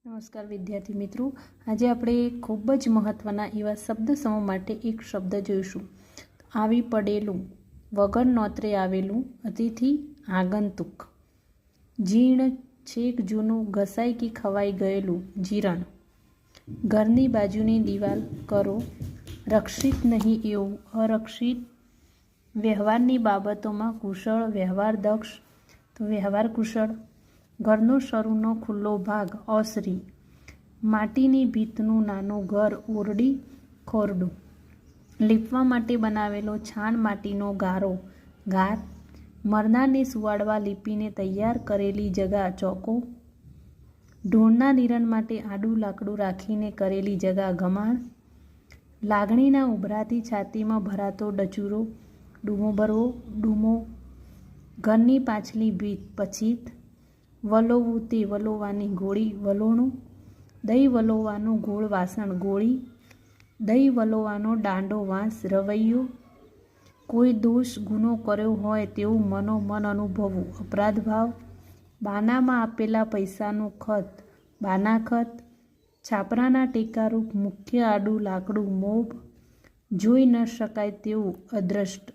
નમસ્કાર વિદ્યાર્થી મિત્રો, આજે આપણે ખૂબ જ મહત્ત્વના એવા શબ્દ સમૂહ માટે એક શબ્દ જોઈશું. આવી પડેલું, વગર નોતરે આવેલું, અતિથિ, આગંતુક. જીર્ણ, છેક જૂનું, ઘસાઈ કે ખવાઈ ગયેલું, જીરણ. ઘરની બાજુની દિવાલ કરો રક્ષિત નહીં એવું અરક્ષિત. વ્યવહારની બાબતોમાં કુશળ, વ્યવહાર દક્ષ તો વ્યવહાર કુશળ. ઘરનો શરૂનો ખુલ્લો ભાગ ઓસરી. માટીની ભીતનું નાનું ઘર ઓરડી, ખોરડું. લીપવા માટે બનાવેલો છાણ માટીનો ગારો, ગાર. મરનારને સુવાડવા લીપીને તૈયાર કરેલી જગા, ચોકો. ઢોરના નિરણ માટે આડું લાકડું રાખીને કરેલી જગા, ગમાણ. લાગણીના ઉભરાથી છાતીમાં ભરાતો ડચુરો, ડૂમો ભરવો, ડૂમો. ઘરની પાછલી ભીત, પછીત. વલોવું તે વલોવાની ગોળી, વલોણું. દહીં વલોવાનું ગોળ વાસણ, ગોળી. દહીં વલોવાનો દાંડો, વાંસ, રવૈયો. કોઈ દોષ ગુનો કર્યો હોય તેવું મનોમન અનુભવવું, અપરાધ ભાવ. બાનામાં આપેલા પૈસાનું ખત, બાનાખત. છાપરાના ટેકારૂપ મુખ્ય આડું લાકડું, મોભ. જોઈ ન શકાય તેવું, અદ્રષ્ટ.